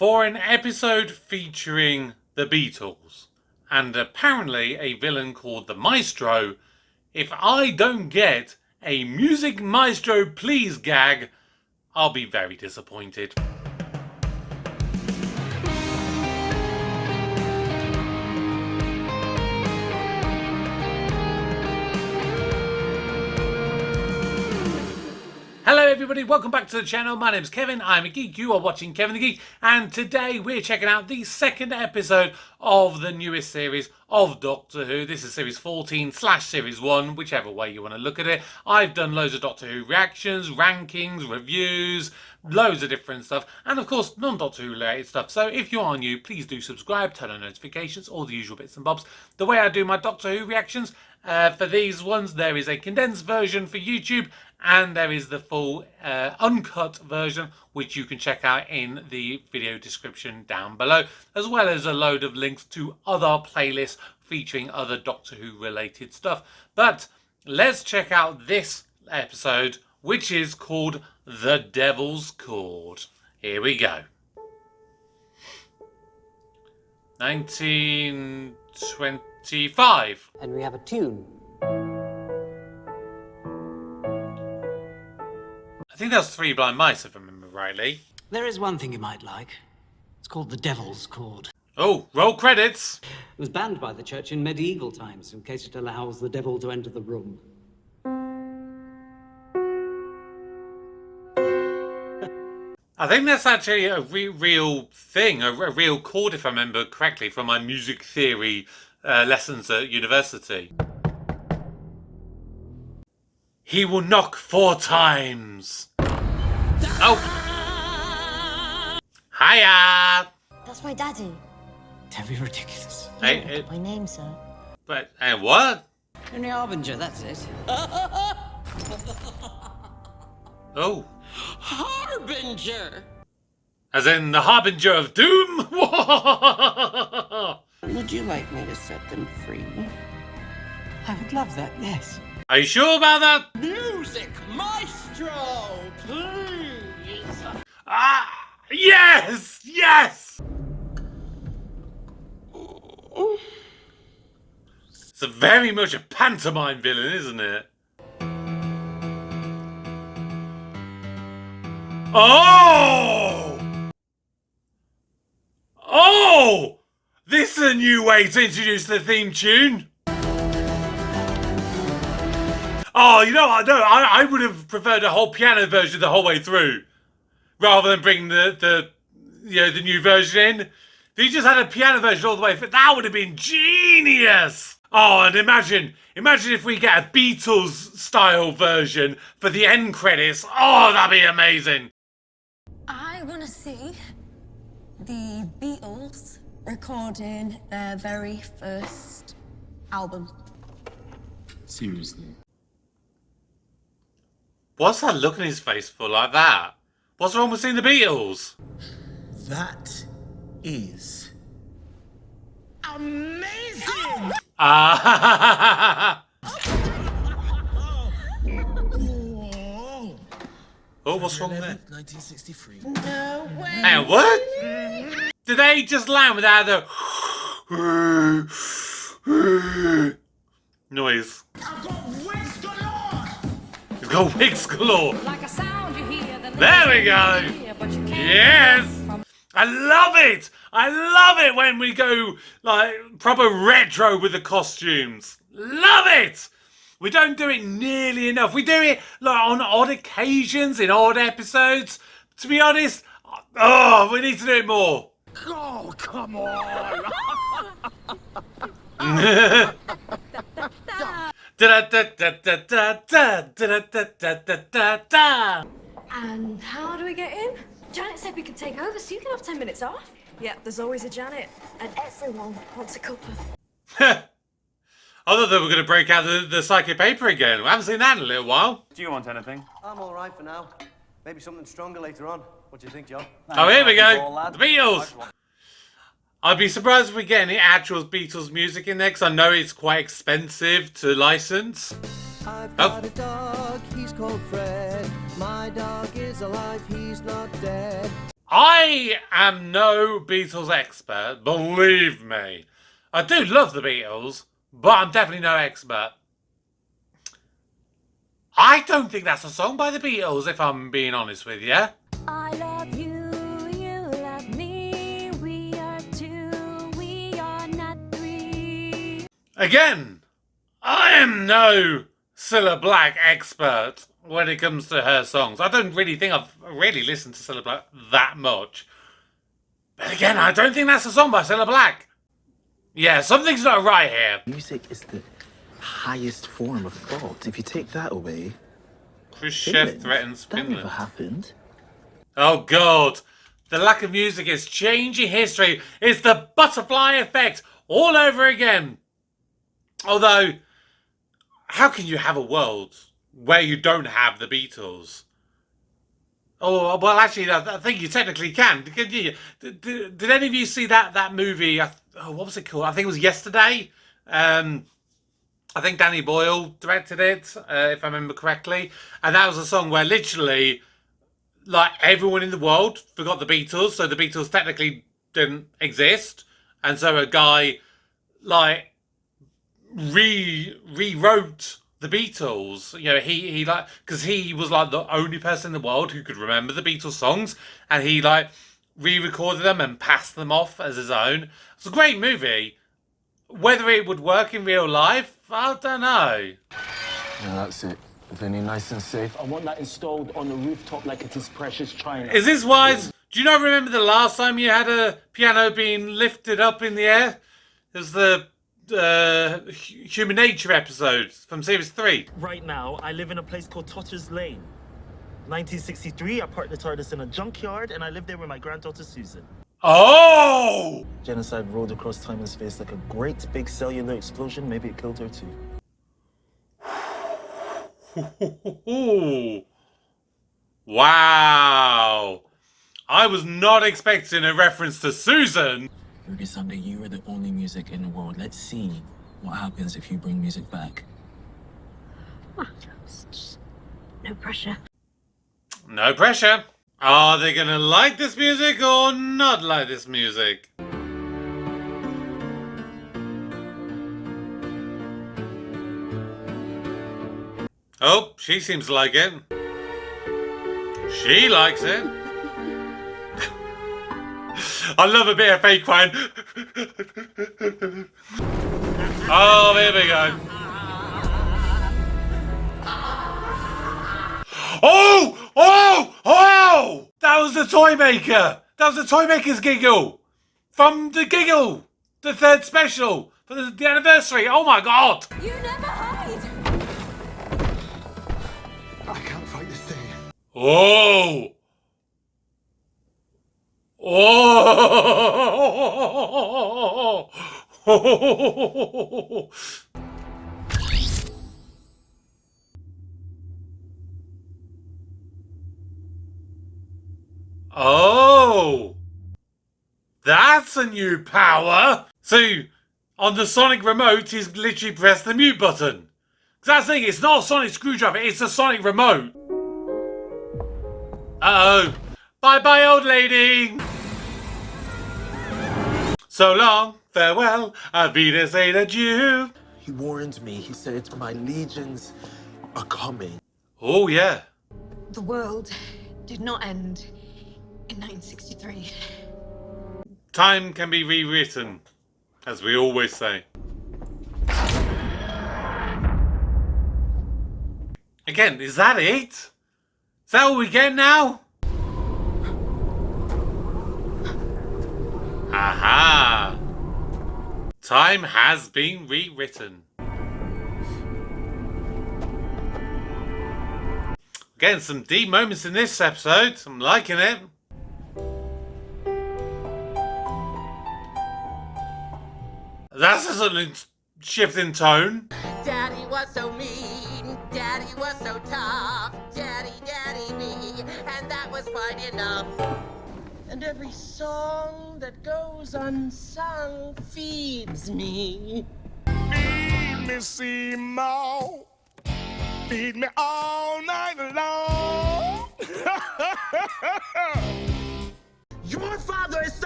for an episode featuring the Beatles and apparently a villain called the Maestro. If I don't get a Music Maestro Please gag, I'll be very disappointed. Hello everybody, welcome back to the channel. My name's Kevin, I'm a geek, you are watching Kevin the Geek, and today we're checking out the second episode of the newest series of Doctor Who. This is series 14/series 1, whichever way you want to look at it. I've done loads of Doctor Who reactions, rankings, reviews, loads of different stuff, and of course non-Doctor Who related stuff. So if you are new, please do subscribe, turn on notifications, all the usual bits and bobs. The way I do my Doctor Who reactions, for these ones, there is a condensed version for YouTube, and there is the full uncut version, which you can check out in the video description down below, as well as a load of links to other playlists featuring other Doctor Who related stuff. But let's check out this episode, which is called The Devil's Chord. Here we go. 1925. And we have a tune. I think that's Three Blind Mice, if I remember rightly. There is one thing you might like. It's called the Devil's Chord. Oh, roll credits. It was banned by the church in medieval times in case it allows the devil to enter the room. I think that's actually a real thing, a real chord, if I remember correctly, from my music theory lessons at university. He will knock 4 times. Oh! Hiya! That's my daddy. Don't be ridiculous. Hey, My name, sir. but, and what? Henry Harbinger, that's it. Oh. Harbinger! As in the Harbinger of Doom? Would you like me to set them free? I would love that, yes. Are you sure about that? Music Maestro, please! Ah! Yes! Yes! It's very much a pantomime villain, isn't it? Oh! Oh! This is a new way to introduce the theme tune. Oh, you know what? No, I would have preferred a whole piano version the whole way through, rather than bring the new version in. If you just had a piano version all the way through, that would have been genius. Oh, and imagine if we get a Beatles style version for the end credits. Oh, that'd be amazing. I want to see the Beatles recording their very first album. Seriously. What's that look on his face for like that? What's wrong with seeing the Beatles? That is Amazing! Ah! Oh, what's wrong there? 1963. No way! And what? Did they just land without the noise? I've got wigs galore! You've got wigs galore. Like a sound you hear, There we go. Yes. I love it. I love it when we go like proper retro with the costumes. Love it. We don't do it nearly enough. We do it like on odd occasions in odd episodes. To be honest, oh, we need to do it more. Oh, come on! And how do we get in? Janet said we could take over, so you can have 10 minutes off. Yeah, there's always a Janet. And everyone wants a cuppa. I thought they were going to break out the psychic paper again. We haven't seen that in a little while. Do you want anything? I'm all right for now. Maybe something stronger later on. What do you think, John? Oh, here we go. Lad. The Beatles. I'd be surprised if we get any actual Beatles music in there, because I know it's quite expensive to license. I've got a dog, he's called Fred. My dog is alive, he's not dead. I am no Beatles expert, believe me. I do love the Beatles, but I'm definitely no expert. I don't think that's a song by the Beatles, if I'm being honest with you. I love you, you love me. We are two, we are not three. Again, I am no Cilla Black expert when it comes to her songs. I don't really think I've really listened to Cilla Black that much. But again, I don't think that's a song by Cilla Black. Yeah, something's not right here. Music is the highest form of thought. If you take that away, Khrushchev Finland, threatens that never Finland. happened. Oh God, the lack of music is changing history. It's the butterfly effect all over again. Although, how can you have a world where you don't have the Beatles? Oh, well, actually, I think you technically can. Did any of you see that movie? Oh, what was it called? I think it was Yesterday. I think Danny Boyle directed it, if I remember correctly. And that was a song where literally, like, everyone in the world forgot the Beatles. So the Beatles technically didn't exist. And so a guy, like, rewrote the Beatles. You know, he like, because he was like the only person in the world who could remember the Beatles songs, and he like re-recorded them and passed them off as his own. It's a great movie. Whether it would work in real life, I don't know. Yeah, that's it. Vinny, nice and safe. I want that installed on the rooftop like it is precious china. Is this wise? Do you not remember the last time you had a piano being lifted up in the air? It was the Human Nature episode from series 3. Right now, I live in a place called Totters Lane. 1963, I parked the TARDIS in a junkyard, and I lived there with my granddaughter Susan. Oh! Genocide rolled across time and space like a great big cellular explosion. Maybe it killed her too. Wow! I was not expecting a reference to Susan. Maybe someday you are the only music in the world. Let's see what happens if you bring music back. It's just no pressure. No pressure. Are they gonna like this music or not like this music? Oh, she seems to like it. She likes it. I love a bit of fake crying. Oh, here we go. Oh! Oh! Oh! That was the toy maker. That was the toy maker's giggle. From the giggle. The third special. For the anniversary. Oh my God. You never hide. I can't fight this thing. Oh! Oh! Oh! That's a new power! So, on the Sonic remote, he's literally pressed the mute button. Because that's the thing, it's not a Sonic screwdriver, it's a Sonic remote. Uh-oh. Bye-bye, old lady! So long, farewell, auf Wiedersehen, adieu. He warned me. He said my legions are coming. Oh, yeah. The world did not end in 1963. Time can be rewritten, as we always say. Again, is that it? Is that all we get now? Aha! Time has been rewritten. Getting some deep moments in this episode. I'm liking it. That's a sudden shift in tone. Daddy was so mean, Daddy was so tough, Daddy me, and that was quite enough. And every song that goes unsung feeds me. Feed me, Seymour. Feed me all night long.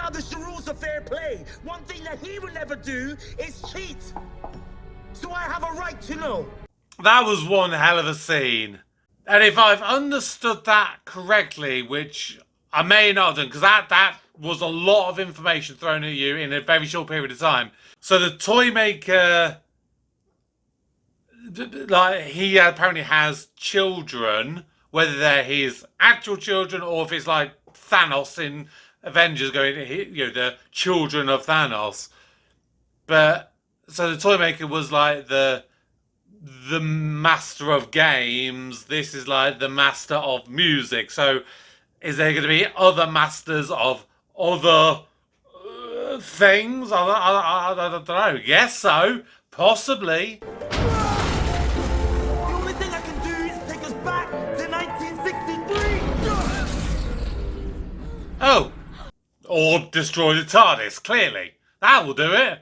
established the rules of fair play. One thing that he would never do is cheat. So I have a right to know. That was one hell of a scene. And if I've understood that correctly, which I may not have done, because that was a lot of information thrown at you in a very short period of time. So the toy maker, like, he apparently has children, whether they're his actual children or if it's like Thanos in Avengers going, you know, the children of Thanos. But so the toy maker was like the master of games. This is like the master of music. So is there going to be other masters of other things? I don't know. Yes, so possibly. The only thing I can do is take us back to 1963. Oh, or destroy the TARDIS. Clearly, that will do it.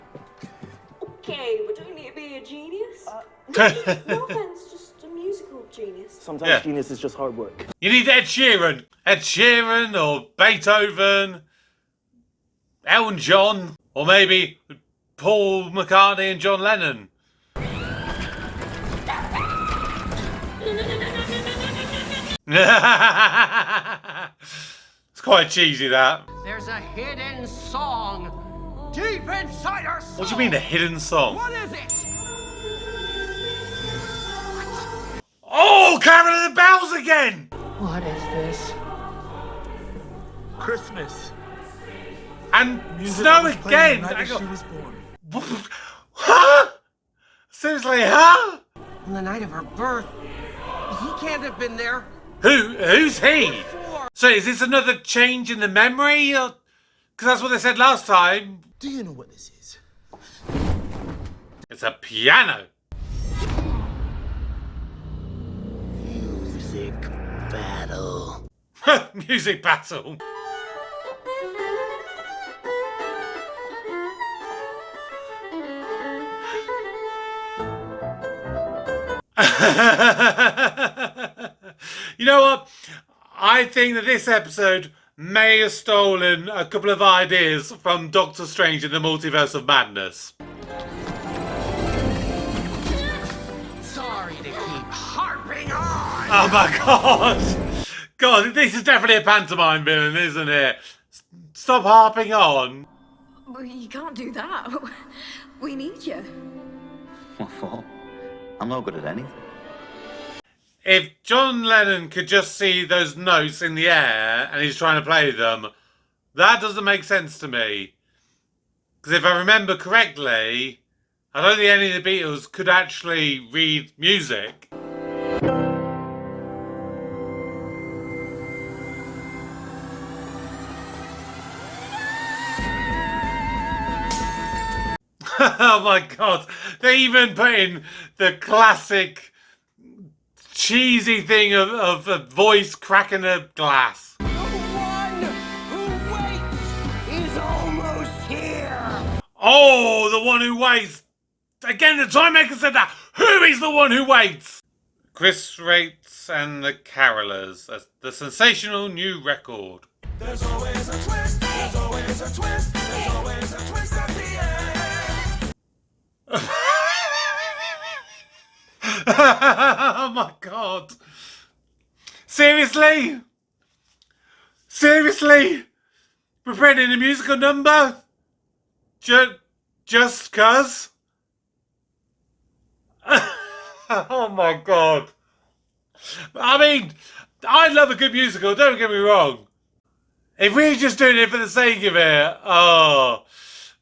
Okay, but don't need to be a genius. No offense, just a musical genius. Sometimes genius is just hard work. You need Ed Sheeran. Ed Sheeran or Beethoven, Elton John, or maybe Paul McCartney and John Lennon. It's quite cheesy, that. There's a hidden song deep inside our soul. What do you mean, a hidden song? What is it? Oh, Carol of the Bells again! What is this? Christmas. And Music snow was playing the again! night that she was born. Huh? Seriously, huh? On the night of her birth. He can't have been there. Who's he? So is this another change in the memory? Because that's what they said last time. Do you know what this is? It's a piano. Music battle. Music battle. You know what? I think that this episode may have stolen a couple of ideas from Doctor Strange in the Multiverse of Madness. Sorry to keep harping on. Oh my god! God, this is definitely a pantomime villain, isn't it? Stop harping on. Well, you can't do that. We need you. What for? I'm not good at anything. If John Lennon could just see those notes in the air and he's trying to play them, that doesn't make sense to me. Because if I remember correctly, I don't think any of the Beatles could actually read music. Oh my god, they even put in the classic cheesy thing of a voice cracking a glass. The one who waits is almost here. Oh, the one who waits. Again, the time maker said that. Who is the one who waits? Chris Rates and the Carolers. The sensational new record. There's always a twist, there's always a twist, there's always a twist at the end. Oh my god. Seriously? Seriously? We're playing a musical number? Just cuz? Oh my god. I mean, I love a good musical, don't get me wrong. If we're just doing it for the sake of it, oh,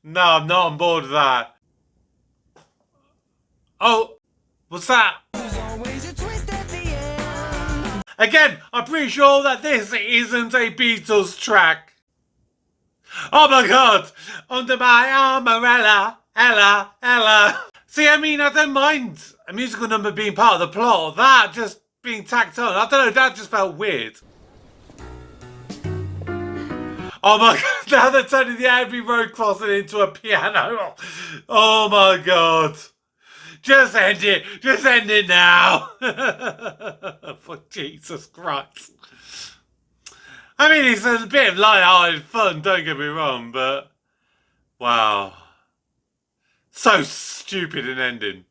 no, I'm not on board with that. Oh, what's that? Again, I'm pretty sure that this isn't a Beatles track. Oh my god! Under my umbrella, Ella, Ella. See, I mean, I don't mind a musical number being part of the plot. That just being tacked on, I don't know, that just felt weird. Oh my god, now they're turning the Abbey Road closet into a piano. Oh my god. Just end it. Just end it now. For Jesus Christ. I mean, it's a bit of light-hearted fun, don't get me wrong, but wow. So stupid an ending.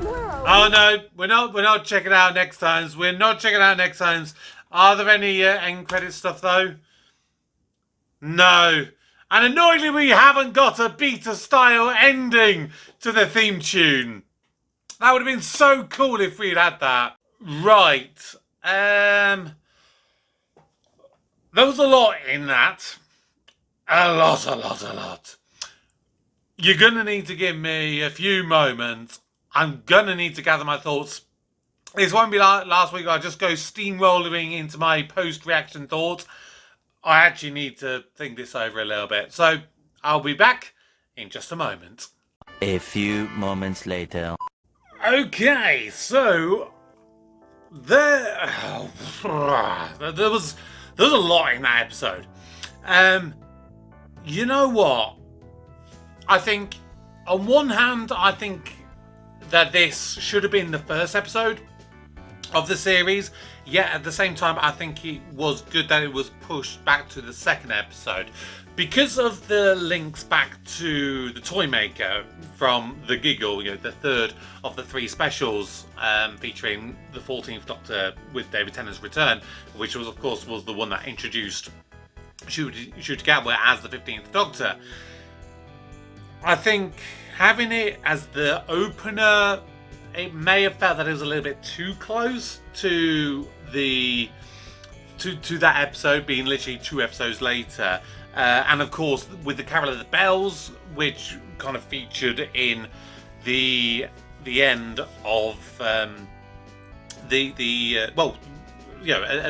Oh no, we're not checking out next times. We're not checking out next times. Are there any end credit stuff though? No. And annoyingly, we haven't got a beta style ending to the theme tune. That would have been so cool if we'd had that. Right. There was a lot in that. A lot. You're gonna need to give me a few moments. I'm gonna need to gather my thoughts. This won't be like last week. I just go steamrolling into my post-reaction thoughts. I actually need to think this over a little bit. So I'll be back in just a moment. A few moments later. Okay, so there was a lot in that episode. You know what? I think on one hand, I think that this should have been the first episode of the series. Yet at the same time, I think it was good that it was pushed back to the second episode because of the links back to the Toymaker from The Giggle, you know, the third of the three specials featuring the 14th Doctor with David Tennant's return, which was, of course, was the one that introduced Ncuti Gatwa as the 15th Doctor. I think having it as the opener, it may have felt that it was a little bit too close to that episode being literally 2 episodes later, and of course with the Carol of the Bells, which kind of featured in the end of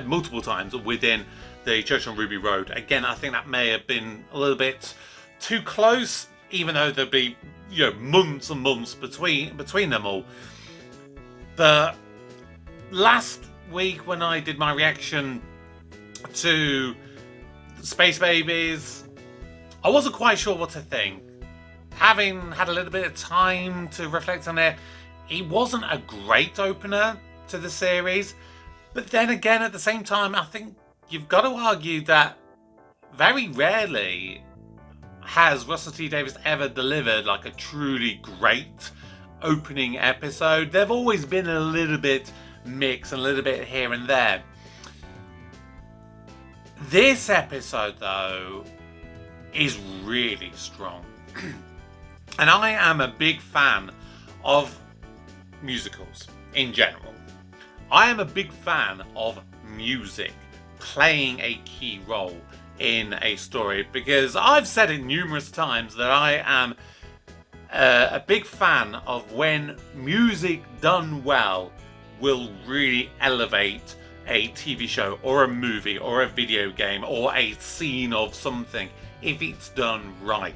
multiple times within the Church on Ruby Road. Again, I think that may have been a little bit too close, even though there'd be months and months between them all. But last week when I did my reaction to Space Babies, I wasn't quite sure what to think. Having had a little bit of time to reflect on it, it wasn't a great opener to the series. But then again, at the same time, I think you've got to argue that very rarely has Russell T Davies ever delivered like a truly great opening episode. They've always been a little bit mixed, a little bit here and there. This episode, though, is really strong. And I am a big fan of musicals in general. I am a big fan of music playing a key role in a story, because I've said it numerous times that I am a big fan of when music done well will really elevate a TV show or a movie or a video game or a scene of something if it's done right.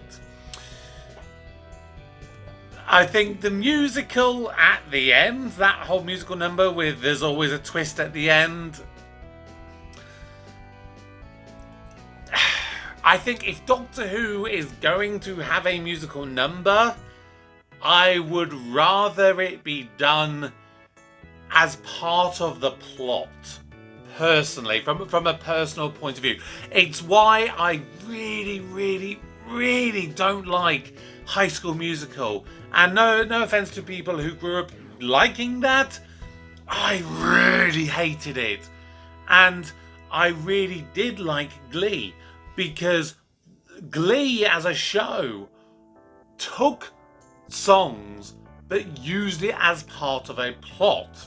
I think the musical at the end, that whole musical number with There's Always a Twist at the end, I think if Doctor Who is going to have a musical number, I would rather it be done as part of the plot. Personally, from a personal point of view. It's why I really don't like High School Musical. And no offense to people who grew up liking that, I really hated it. And I really did like Glee, because Glee as a show took songs but used it as part of a plot.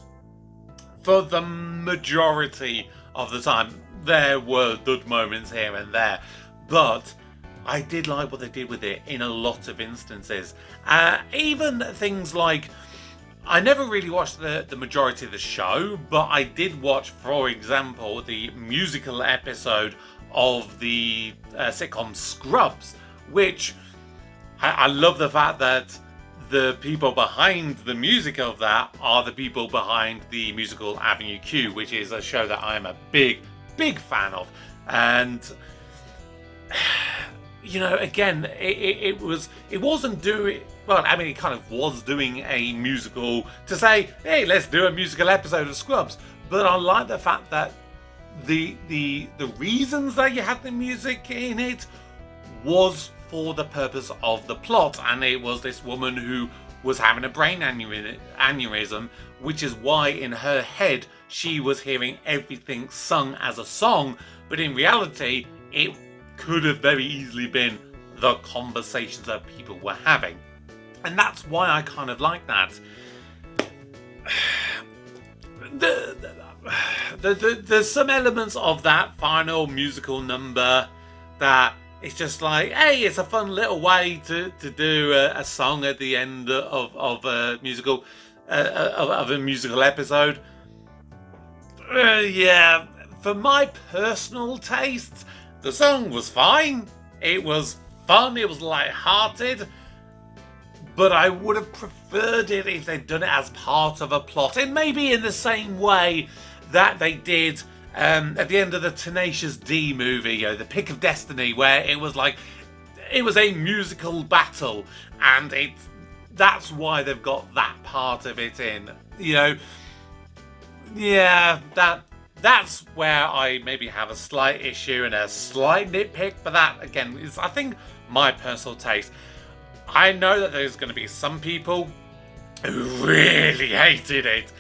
For the majority of the time, there were good moments here and there, but I did like what they did with it in a lot of instances. Even things like, I never really watched the majority of the show, but I did watch, for example, the musical episode of the sitcom Scrubs, which I love the fact that the people behind the music of that are the people behind the musical Avenue Q, which is a show that I'm a big fan of. And you know, again, it wasn't doing, well, I mean, it kind of was doing a musical to say, hey, let's do a musical episode of Scrubs. But I like the fact that the reasons that you had the music in it was for the purpose of the plot, and it was this woman who was having a brain aneurysm, which is why in her head she was hearing everything sung as a song, but in reality it could have very easily been the conversations that people were having. And that's why I kind of like that. There's some elements of that final musical number that it's just like, hey, it's a fun little way to do a song at the end of a musical episode. Yeah, for my personal taste, the song was fine. It was fun. It was light-hearted. But I would have preferred it if they'd done it as part of a plot, and maybe in the same way that they did at the end of the Tenacious D movie, The Pick of Destiny, where it was like, it was a musical battle, and that's why they've got that part of it in. You know, yeah, that's where I maybe have a slight issue and a slight nitpick, but that, again, is, I think, my personal taste. I know that there's going to be some people who really hated it,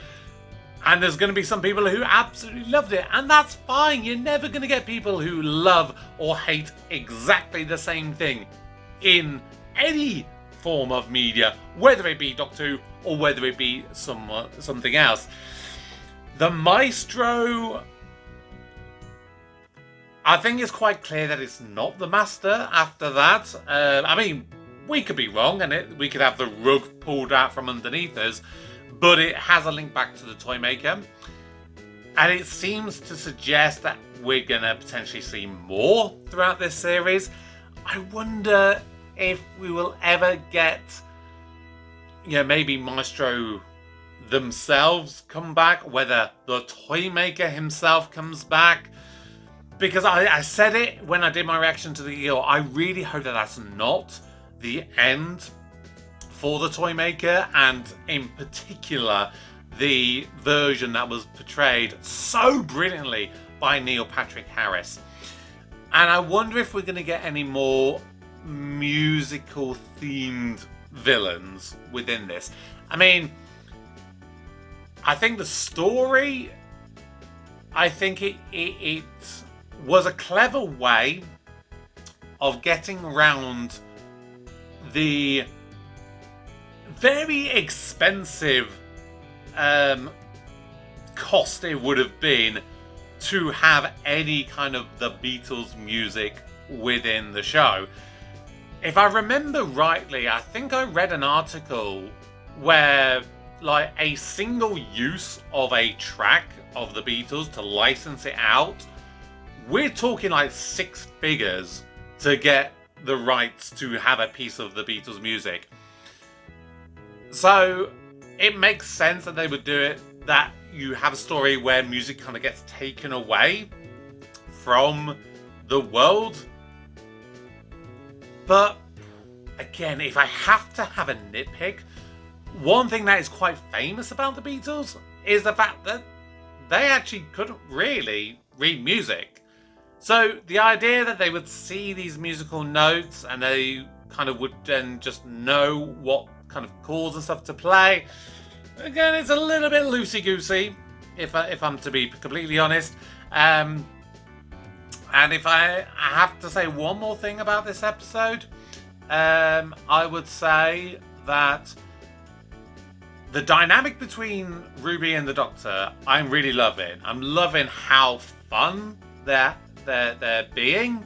and there's going to be some people who absolutely loved it, and that's fine. You're never going to get people who love or hate exactly the same thing in any form of media, whether it be Doctor Who or whether it be something else. The Maestro, I think it's quite clear that it's not the Master after that. I mean, we could be wrong, and we could have the rug pulled out from underneath us, but it has a link back to the Toymaker, and it seems to suggest that we're going to potentially see more throughout this series. I wonder if we will ever get, you know, maybe Maestro themselves come back, whether the Toymaker himself comes back. Because I said it when I did my reaction to the Eel, I really hope that that's not the end for the Toymaker, and in particular the version that was portrayed so brilliantly by Neil Patrick Harris. And I wonder if we're going to get any more musical themed villains within this. I mean, I think the story, I think it was a clever way of getting around the very expensive cost it would have been to have any kind of the Beatles music within the show. If I remember rightly, I think I read an article where, like, a single use of a track of the Beatles to license it out, we're talking like 6 figures to get the rights to have a piece of the Beatles music. So it makes sense that they would do it, that you have a story where music kind of gets taken away from the world. But again, if I have to have a nitpick, one thing that is quite famous about the Beatles is the fact that they actually couldn't really read music. So the idea that they would see these musical notes and they kind of would then just know what kind of chords and stuff to play, again, it's a little bit loosey-goosey, if I'm to be completely honest. And if I have to say one more thing about this episode, I would say that the dynamic between Ruby and the Doctor, I'm really loving. I'm loving how fun they're being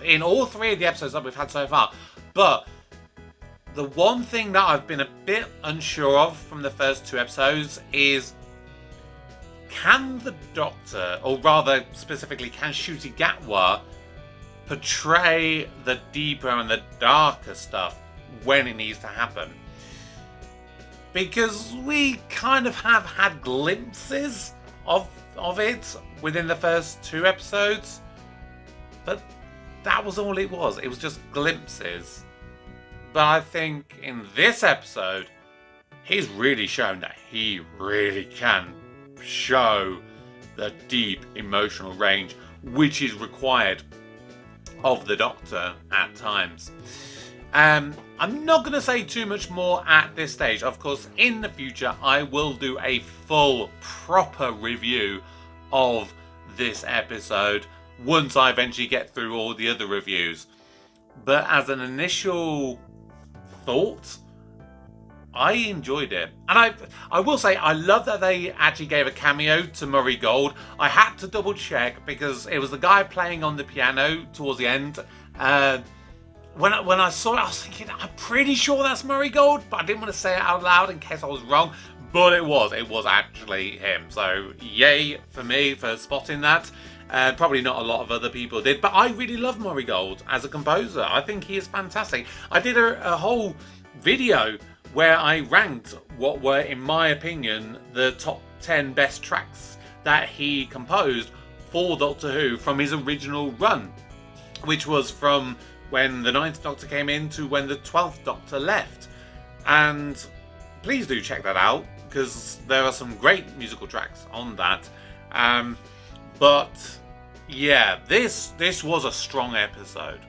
in all 3 of the episodes that we've had so far. But the one thing that I've been a bit unsure of from the first 2 episodes is, can the Doctor, or rather specifically, can Ncuti Gatwa portray the deeper and the darker stuff when it needs to happen? Because we kind of have had glimpses of it within the first 2 episodes, but that was all it was. It was just glimpses. But I think in this episode, he's really shown that he really can show the deep emotional range which is required of the Doctor at times. I'm not going to say too much more at this stage. Of course, in the future, I will do a full, proper review of this episode once I eventually get through all the other reviews. But as an initial thought, I enjoyed it. And I will say, I love that they actually gave a cameo to Murray Gold. I had to double check because it was the guy playing on the piano towards the end. When I saw it, I was thinking, I'm pretty sure that's Murray Gold, but I didn't want to say it out loud in case I was wrong. But it was actually him. So yay for me for spotting that. Probably not a lot of other people did, but I really love Murray Gold as a composer. I think he is fantastic. I did a whole video where I ranked what were, in my opinion, the top 10 best tracks that he composed for Doctor Who from his original run, which was from when the 9th Doctor came in to when the 12th Doctor left. And please do check that out, because there are some great musical tracks on that. But yeah, this was a strong episode.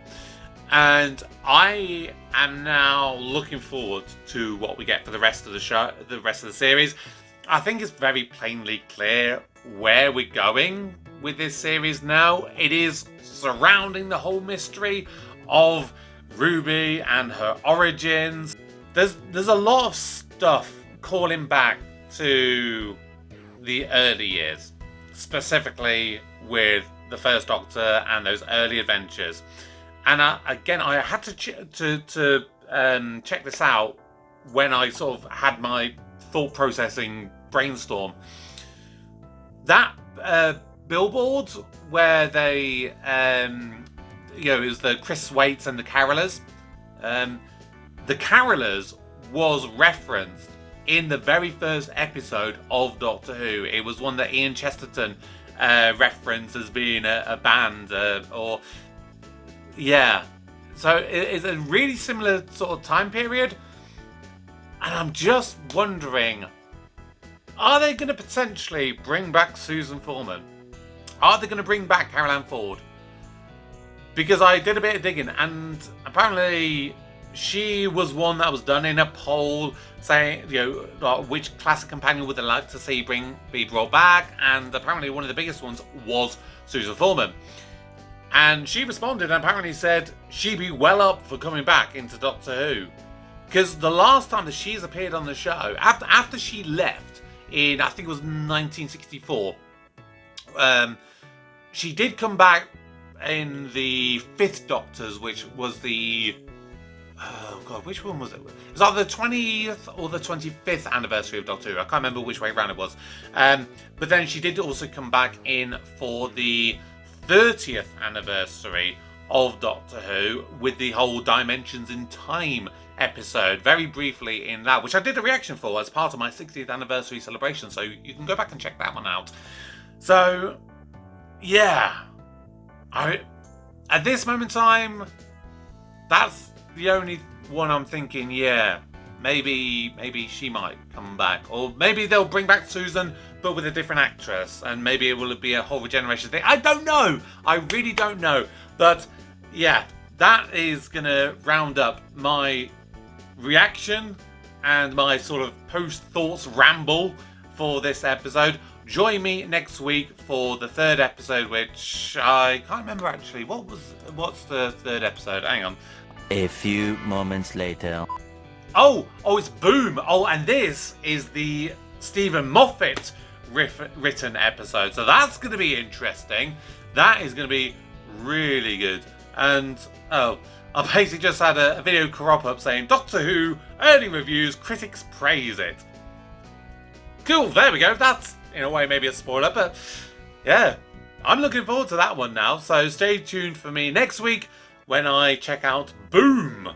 And I am now looking forward to what we get for the rest of the show, the rest of the series. I think it's very plainly clear where we're going with this series now. It is surrounding the whole mystery of Ruby and her origins. There's a lot of stuff calling back to the early years, specifically with the First Doctor and those early adventures. And again, I had to check this out when I sort of had my thought processing brainstorm. That billboard where they, it was the Chris Waits and the Carolers. The Carolers was referenced in the very first episode of Doctor Who. It was one that Ian Chesterton referenced as being a band, yeah. So it's a really similar sort of time period. And I'm just wondering, are they going to potentially bring back Susan Foreman? Are they going to bring back Carol Ann Ford? Because I did a bit of digging, and apparently she was one that was done in a poll saying, which classic companion would they like to see be brought back, and apparently one of the biggest ones was Susan Foreman. And she responded and apparently said she'd be well up for coming back into Doctor Who. Because the last time that she's appeared on the show, after she left in, I think it was 1964, she did come back in the 5th Doctor's, which was the... Oh God, which one was it? It was either the 20th or the 25th anniversary of Doctor Who. I can't remember which way around it was. But then she did also come back in for the 30th anniversary of Doctor Who with the whole Dimensions in Time episode, very briefly in that, which I did a reaction for as part of my 60th anniversary celebration, so you can go back and check that one out. So, yeah. At this moment in time, that's the only one I'm thinking, yeah, maybe she might come back. Or maybe they'll bring back Susan, but with a different actress, and maybe it will be a whole regeneration thing. I don't know. I really don't know. But yeah, that is going to round up my reaction and my sort of post-thoughts ramble for this episode. Join me next week for the 3rd episode, which I can't remember actually. What's the 3rd episode? Hang on. A few moments later. Oh, it's Boom. Oh, and this is the Stephen Moffat written episode. So that's going to be interesting. That is going to be really good. And, I basically just had a video crop up saying, Doctor Who, early reviews, critics praise it. Cool, there we go. That's, in a way, maybe a spoiler, but yeah, I'm looking forward to that one now. So stay tuned for me next week when I check out Boom.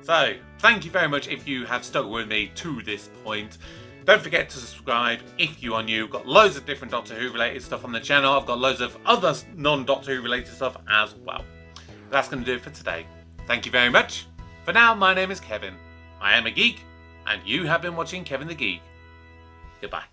So, thank you very much if you have stuck with me to this point. Don't forget to subscribe if you are new. Got loads of different Doctor Who related stuff on the channel. I've got loads of other non-Doctor Who related stuff as well. that's going to do it for today. Thank you very much. For now, my name is Kevin. I am a geek, and you have been watching Kevin the Geek. Goodbye.